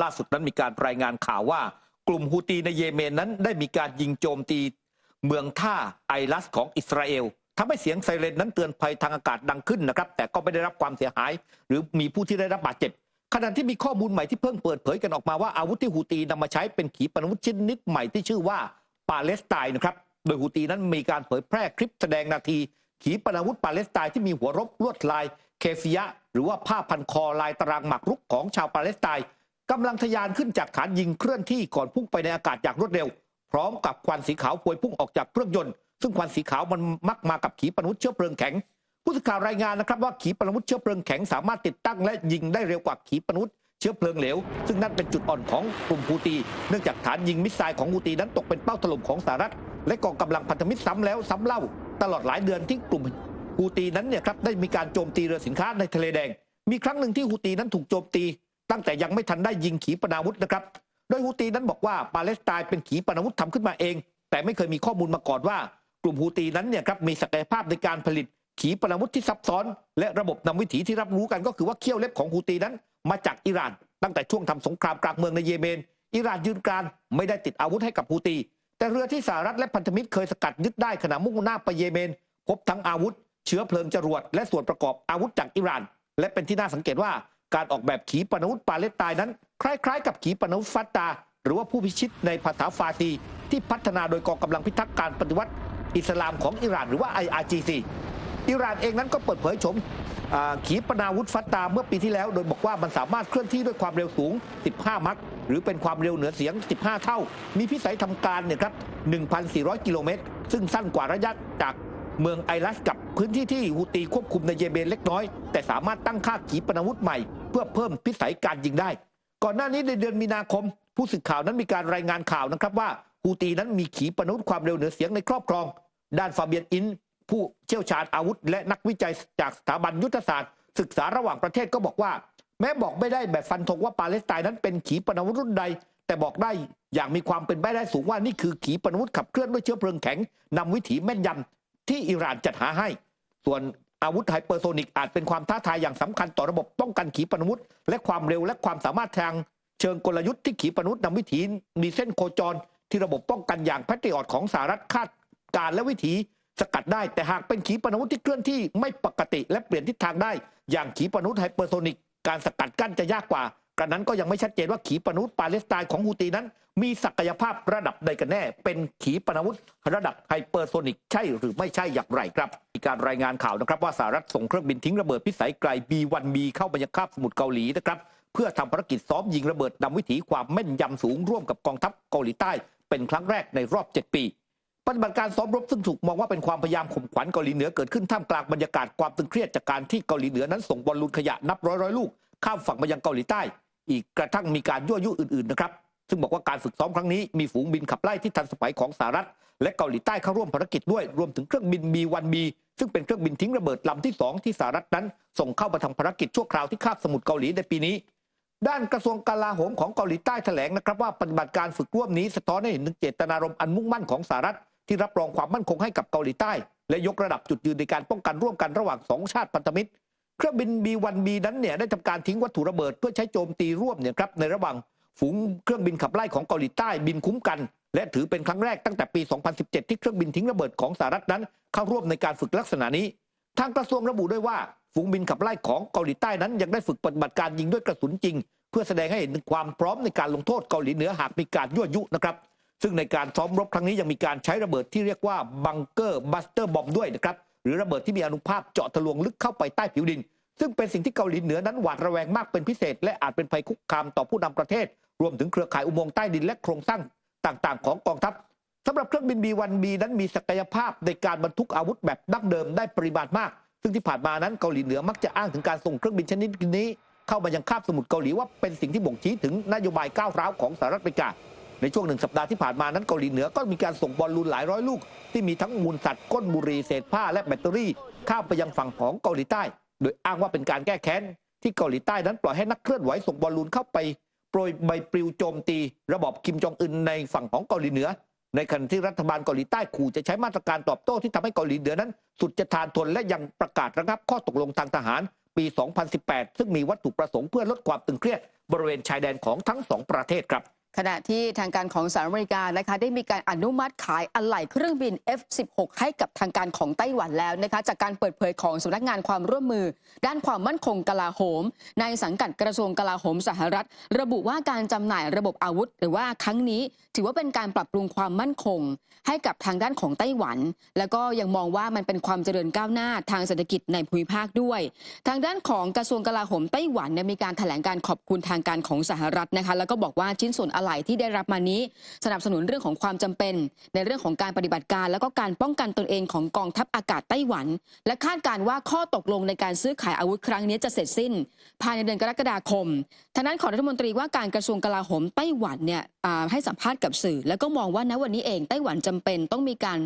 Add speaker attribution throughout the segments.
Speaker 1: ล่าสุดนั้นมีการรายงานข่าวว่ากลุ่มฮูตีในเยเมนนั้นได้มีการยิงโจมตีเมืองท่าไอลัสของอิสราเอลทำให้เสียงไซเรนนั้นเตือนภัยทางอากาศดังขึ้นนะครับแต่ก็ไม่ได้รับความเสียหายหรือมีผู้ที่ได้รับบาดเจ็บขณะที่มีข้อมูลใหม่ที่เพิ่งเปิดเผยกันออกมาว่าอาวุธที่ฮูตีนำมาใช้เป็นขีปนาวุธชนิดใหม่ที่ชื่อว่าปาเลสไตน์นะครับโดยฮูตีนั้นมีการเผยแพร่คลิปแสดงนาทีขีปนาวุธปาเลสไตน์ที่มีหัวรบลวดลายเคฟิยะหรือว่าผ้าพันคอลายตารางหมากรุกของชาวปาเลสไตน์กำลังทะยานขึ้นจากฐานยิงเคลื่อนที่ก่อนพุ่งไปในอากาศอย่างรวดเร็วพร้อมกับควันสีขาวพวยพุ่งออกจากเครื่องยนต์ซึ่งควันสีขาวมันมักมากับขีปนาวุธเชื้อเพลิงแข็งผู้สื่อข่าวรายงานนะครับว่าขีปนาวุธเชื้อเพลิงแข็งสามารถติดตั้งและยิงได้เร็วกว่าขีปนาวุธเชื้อเพลิงเหลวซึ่งนั่นเป็นจุดอ่อนของกลุ่มฮูตีเนื่องจากฐานยิงมิสไซล์ของฮูตีนั้นตกเป็นเป้าถล่มของสหรัฐและกองกำลังพันธมิตรซ้ำแล้วซ้ำเล่าตลอดหลายเดือนที่กลุ่มฮูตีนั้นเนี่ยครับได้มีการโจมตีเรือสินค้าในทะเลแดงมีครั้งหนึ่งที่ฮูตีนั้นถูกโจมตีตั้งแต่ยังไม่ทันได้ยิงขีปนาวุธนะครับโดยฮูตีนั้นบอกว่าปาเลสไตน์เป็นขีปนาวุธทำขึ้นมาเองแต่ไม่เคยมีข้อมูลมาก่อนว่ากลุ่มฮูตีนั้นเนี่ยครับมีศักยภาพในการผลิตขีปนาวุธที่ซับซ้อนและระบบนำวิถีที่รับรู้กันก็คือว่าเขี้ยวเล็บของฮูตีนั้นมาจากอิหร่านตั้งแต่ช่วงทำสงครามกลางเมืองในเยเมนอิหร่านยืนกรานไม่ได้ติดอาวุธให้กับฮูตีแต่เรือที่สหรัฐและพันธมิตรเคยสกัดยึดได้ขณะมุ่งหน้าไปเยเมนพบทั้งอาวุธเชื้อเพลิงจรวดและส่วนประกอบอาวุธจากอิหร่านและเป็นที่น่าสังเกตว่าการออกแบบขีปนาวุธปาเลสไตน์นั้นคล้ายๆกับขีปนาวุธฟัตตาหรือว่าผู้พิชิตในภาษาฟาร์ซีที่พัฒนาโดยกองกำลังพิทักษ์การปฏิวัติอิสลามของอิหร่านหรือว่า IRGC อิหร่านเองนั้นก็เปิดเผยชมขีปนาวุธฟัตตาเมื่อปีที่แล้วโดยบอกว่ามันสามารถเคลื่อนที่ด้วยความเร็วสูง15มัคหรือเป็นความเร็วเหนือเสียง15เท่ามีพิสัยทำการเนี่ยครับ 1,400 กิโลเมตรซึ่งสั้นกว่าระยะจากเมืองไอลัสกับพื้นที่ที่ฮูตีควบคุมในเยเมนเล็กน้อยแต่สามารถตั้งค่าขีปนาวุธใหม่เพื่อเพิ่มพิสัยการยิงได้ก่อนหน้านี้ในเดือนมีนาคมผู้สื่อข่าวนั้นมีการรายงานข่าวนะครับว่าฮูตีนั้นมีขีปนาวุธความเร็วเหนือเสียงในครอบครองด้านฟาเบียนอินผู้เชี่ยวชาญอาวุธและนักวิจัยจากสถาบันยุทธศาสตร์ศึกษาระหว่างประเทศก็บอกว่าแม้บอกไม่ได้แบบฟันธงว่าปาเลสไตน์นั้นเป็นขีปนาวุธรุ่นใดแต่บอกได้อย่างมีความเป็นไปได้สูงว่านี่คือขีปนาวุธขับเคลื่อนด้วยเชื้อเพลิงแข็งนำวิถีแม่นยำที่อิหร่านจัดหาให้ส่วนอาวุธไฮเปอร์โซนิกอาจเป็นความท้าทายอย่างสำคัญต่อระบบป้องกันขีปนาวุธและความเร็วและความสามารถทางเชิงกลยุทธ์ที่ขีปนาวุธนำวิถีมีเส้นโคจรที่ระบบป้องกันอย่างแพทริออตของสหรัฐคาดการและวิถีสกัดได้แต่หากเป็นขีปนาวุธที่เคลื่อนที่ไม่ปกติและเปลี่ยนทิศทางได้อย่างขีปนาวุธไฮเปอร์โซนิกการสกัดกั้นจะยากกว่ากระนั้นก็ยังไม่ชัดเจนว่าขีปนาวุธปาเลสไตน์ของฮูตีนั้นมีศักยภาพระดับใดกันแน่เป็นขีปนาวุธระดับไฮเปอร์โซนิกใช่หรือไม่ใช่อย่างไรครับมีการรายงานข่าวนะครับว่าสหรัฐส่งเครื่องบินทิ้งระเบิดพิสัยไกล B-1B เข้าไปยังคาบสมุทรเกาหลีนะครับเพื่อทำภารกิจซ้อมยิงระเบิดนำวิถีความแม่นยำสูงร่วมกับกองทัพเกาหลีใต้เป็นครั้งแรกในรอบ7 ปีปฏิบัติการซ้อมรบซึ่งถูกมองว่าเป็นความพยายามข่มขวัญเกาหลีเหนือเกิดขึ้นท่ามกลางบรรยากาศความตึงเครียดจากการที่เกาหลีเหนือนั้นส่งบอลลูนขยะนับร้อยลูกข้ามฝั่งมายังเกาหลีใต้อีกกระทั่งมีการยั่วยุอื่นๆนะครับซึ่งบอกว่าการฝึกซ้อมครั้งนี้มีฝูงบินขับไล่ที่ทันสมัยของสหรัฐและเกาหลีใต้เข้าร่วมภารกิจด้วยรวมถึงเครื่องบิน B-1B ซึ่งเป็นเครื่องบินทิ้งระเบิดลำที่2ที่สหรัฐนั้นส่งเข้ามาทำภารกิจชั่วคราวที่คาบสมุทรเกาหลีในปีนี้ด้านกระทรวงกลาโหมของเกาหลีใต้แถลงนะครับว่าปฏิบัติการฝึกร่วมนี้สะท้อนให้เห็นถึงเจตนารมณ์อันมุ่งมั่นของสหรัฐที่รับรองความมั่นคงให้กับเกาหลีใต้และยกระดับจุดยืนในการป้องกันร่วมกันระหว่าง2ชาติพันธมิตรเครื่องบิน B-1B นั้นเนี่ยได้ทำการทิ้งวัตถุระเบิดเพื่อใช้โจมตีร่วมเนี่ยครับในระหว่างฝูงเครื่องบินขับไล่ของเกาหลีใต้บินคุ้มกันและถือเป็นครั้งแรกตั้งแต่ปี 2017 ที่เครื่องบินทิ้งระเบิดของสหรัฐนั้นเข้าร่วมในการฝึกลักษณะนี้ทางกระทรวงระบุด้วยว่าฝูงบินขับไล่ของเกาหลีใต้นั้นยังได้ฝึกปฏิบัติการยิงด้วยกระสุนจริงเพื่อแสดงให้เห็นถึงความพร้อมในการลงโทษเกาหลีเหนือหากมีการยั่วยุนะครับซึ่งในการซ้อมรบครั้งนี้ยังมีการใช้ระเบิดที่เรียกว่าบังเกอร์บัสเตอร์บอมด้วยนะครับหรือระเบิดที่มีอานุภาพเจาะทะลวงลึกเข้าไปใต้ผิวดินซึ่งเป็นสิ่งที่เกาหลีเหนือนั้นหวาดระแวงมากเป็นพิเศษและอาจเป็นภัยคุกคามต่อผู้นำประเทศรวมถึงเครือข่ายอุโมงค์ใต้ดินและโครงสร้างต่างๆของกองทัพสำหรับเครื่องบิน B-1B นั้นมีศักยภาพในการบรรทุกอาวุธแบบดั้งเดิมได้ปริมาณมากซึ่งที่ผ่านมานั้นเกาหลีเหนือมักจะอ้างถึงการส่งเครื่องบินชนิดนี้เข้ามายังคาบสมุทรเกาหลีว่าเป็นสิ่งที่บ่งชี้ถึงนโยบายก้าวร้าวของสหรัฐอเมริกาในช่วง1 สัปดาห์ที่ผ่านมานั้นเกาหลีเหนือก็มีการส่งบอลลูนหลายร้อยลูกที่มีทั้งมูลสัตว์ก้นบุหรี่เศษผ้าและแบตเตอรี่ข้ามไปยังฝั่งของเกาหลีใต้โดยอ้างว่าเป็นการแก้แค้นที่เกาหลีใต้นั้นปล่อยให้นักเคลื่อนไหวส่งบอลลูนเข้าไปโปรยใบปลิวโจมตีระบอบคิมจองอึนในฝั่งของเกาหลีเหนือในขณะที่รัฐบาลเกาหลีใต้ขู่จะใช้มาตรการตอบโต้ที่ทำให้เกาหลีเหนือนั้นสุดจะทานทนและยังประกาศระงับข้อตกลงทางทหารปี 2018 ซึ่งมีวัตถุประสงค์เพื่อลดความตึงเครียด บริเวณชายแดนของทั้งสองประเทศครับ
Speaker 2: ขณะที่ทางการของสหรัฐอเมริกานะคะได้มีการอนุมัติขายอะไหล่เครื่องบิน F-16 ให้กับทางการของไต้หวันแล้วนะคะจากการเปิดเผยของสำนักงานความร่วมมือด้านความมั่นคงกลาโหมในสังกัดกระทรวงกลาโหมสหรัฐระบุว่าการจำหน่ายระบบอาวุธหรือว่าครั้งนี้ถือว่าเป็นการปรับปรุงความมั่นคงให้กับทางด้านของไต้หวันแล้วก็ยังมองว่ามันเป็นความเจริญก้าวหน้าทางเศรษฐกิจในภูมิภาคด้วยทางด้านของกระทรวงกลาโหมไต้หวันมีการแถลงการขอบคุณทางการของสหรัฐนะคะแล้วก็บอกว่าชิ้นส่วนอะไหล่ที่ได้รับมานี้สนับสนุนเรื่องของความจำเป็นในเรื่องของการปฏิบัติการแล้วก็การป้องกันตนเองของกองทัพอากาศไต้หวันและคาดการณ์ว่าข้อตกลงในการซื้อขายอาวุธครั้งนี้จะเสร็จสิ้นภายในเดือนกรกฎาคมทางด้านของรัฐมนตรีว่าการกระทรวงกลาโหมไต้หวันเนี่ยให้สัมภาษณ์กับสื่อแล้วก็มองว่าณวันนี้เองไต้หวันจำเป็นต้องมีการ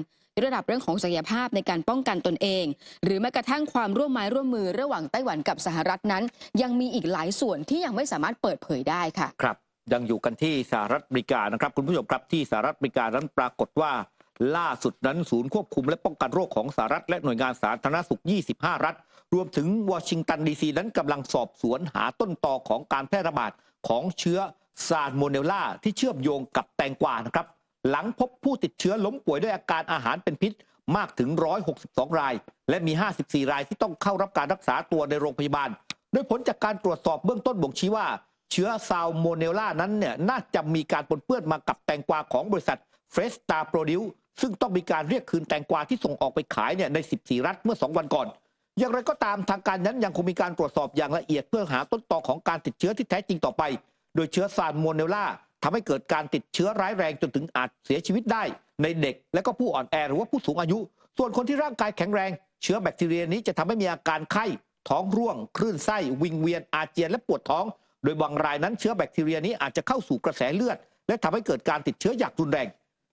Speaker 2: ระดับเรื่องของศักยภาพในการป้องกันตนเองหรือแม้กระทั่งความร่วมไม้ร่วมมือระหว่างไต้หวันกับสหรัฐนั้นยังมีอีกหลายส่วนที่ยังไม่สามารถเปิดเผยได้ค่ะ
Speaker 1: ครับยังอยู่กันที่สหรัฐอเมริกานะครับคุณผู้ชมครับที่สหรัฐอเมริกานั้นปรากฏว่าล่าสุดนั้นศูนย์ควบคุมและป้องกันโรคของสหรัฐและหน่วยงานสาธารณสุข25รัฐรวมถึงวอชิงตันดีซีนั้นกำลังสอบสวนหาต้นตอของการแพร่ระบาดของเชื้อซาร์โมเนลลาที่เชื่อมโยงกับแตงกวานะครับหลังพบผู้ติดเชื้อล้มป่วยด้วยอาการอาหารเป็นพิษมากถึง162รายและมี54รายที่ต้องเข้ารับการรักษาตัวในโรงพยาบาลโดยผลจากการตรวจสอบเบื้องต้นบ่งชี้ว่าเชื้อซาลโมเนลลานั้นเนี่ยน่าจะมีการปนเปื้อนมากับแตงกวาของบริษัทเฟรสตาโปรดิวซึ่งต้องมีการเรียกคืนแตงกวาที่ส่งออกไปขายเนี่ยใน14รัฐเมื่อ2วันก่อนอย่างไรก็ตามทางการนั้นยังคงมีการตรวจสอบอย่างละเอียดเพื่อหาต้นตอของการติดเชื้อที่แท้จริงต่อไปโดยเชื้อซาลโมเนลลาทำให้เกิดการติดเชื้อร้ายแรงจนถึงอาจเสียชีวิตได้ในเด็กและก็ผู้อ่อนแอหรือว่าผู้สูงอายุส่วนคนที่ร่างกายแข็งแรงเชื้อแบคทีเรียนี้จะทำให้มีอาการไข้ท้องร่วงคลื่นไส้วิงเวียนอาเจียนและปวดท้องโดยบางรายนั้นเชื้อแบคทีเรียนี้อาจจะเข้าสู่กระแสเลือดและทำให้เกิดการติดเชื้ออย่างรุนแรง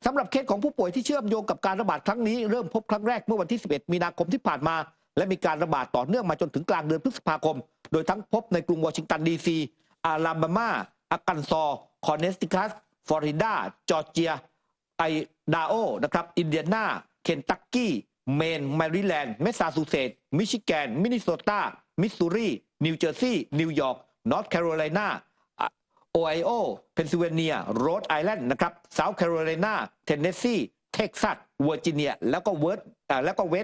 Speaker 1: สำหรับเคสของผู้ป่วยที่เชื่อมโยงกับการระบาดครั้งนี้เริ่มพบครั้งแรกเมื่อวันที่11มีนาคมที่ผ่านมาและมีการระบาดต่อเนื่องมาจนถึงกลางเดือนพฤษภาคมโดยทั้งพบในกรุงวอชิงตันดีซีอาลาบามาอาร์คันซอคอนเนตทิคัสฟลอริดาจอร์เจียไอดาโอนะครับอินเดียนาเคนตักกี้เมนแมริแลนด์แมสซาชูเซตส์มิชิแกนมินนิโซตามิสซูรีนิวเจอร์ซีย์นิวยอร์กนอร์ทแคโรไลนาโอไฮโอเพนซิลเวเนียโรดไอแลนด์นะครับเซาท์แคโรไลนาเทนเนสซีเท็กซัสเวอร์จิเนียแล้วก็เวสต์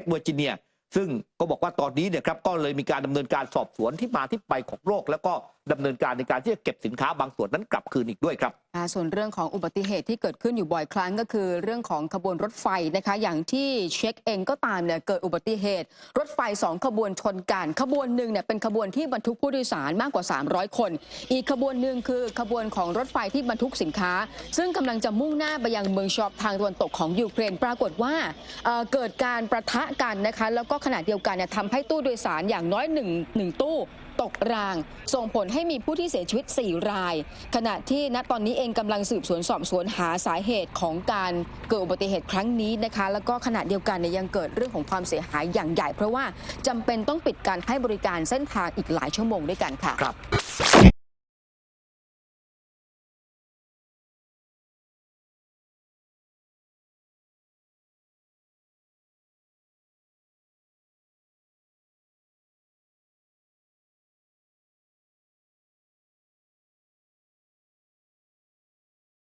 Speaker 1: เวอร์จิเนียซึ่งก็บอกว่าตอนนี้เนี่ยครับก็เลยมีการดำเนินการสอบสวนที่มาที่ไปของโรคแล้วก็ดำเนินการในการที่จะเก็บสินค้าบางส่วนนั้นกลับคืนอีกด้วยครับ
Speaker 2: ส่วนเรื่องของอุบัติเหตุที่เกิดขึ้นอยู่บ่อยครั้งก็คือเรื่องของขบวนรถไฟนะคะอย่างที่เช็คเองก็ตามเนี่ยเกิดอุบัติเหตุรถไฟ2ขบวนชนกันขบวนหนึ่งเนี่ยเป็นขบวนที่บรรทุกผู้โดยสารมากกว่า300คนอีกขบวนหนึ่งคือขบวนของรถไฟที่บรรทุกสินค้าซึ่งกำลังจะมุ่งหน้าไปยังเมืองชอบทางตะวันตกของยูเครนปรากฏว่าเกิดการประทะกันนะคะแล้วก็ขณะเดียวกันเนี่ยทำให้ตู้โดยสารอย่างน้อยหนึ่งตู้ตกรางส่งผลให้มีผู้ที่เสียชีวิต4รายขณะที่ณตอนนี้เองกำลังสืบสวนสอบสวนหาสาเหตุของการเกิดอุบัติเหตุครั้งนี้นะคะแล้วก็ขณะเดียวกันเนี่ยยังเกิดเรื่องของความเสียหายอย่างใหญ่เพราะว่าจำเป็นต้องปิดการให้บริการเส้นทางอีกหลายชั่วโมงด้วยกันค่ะ
Speaker 1: ครับ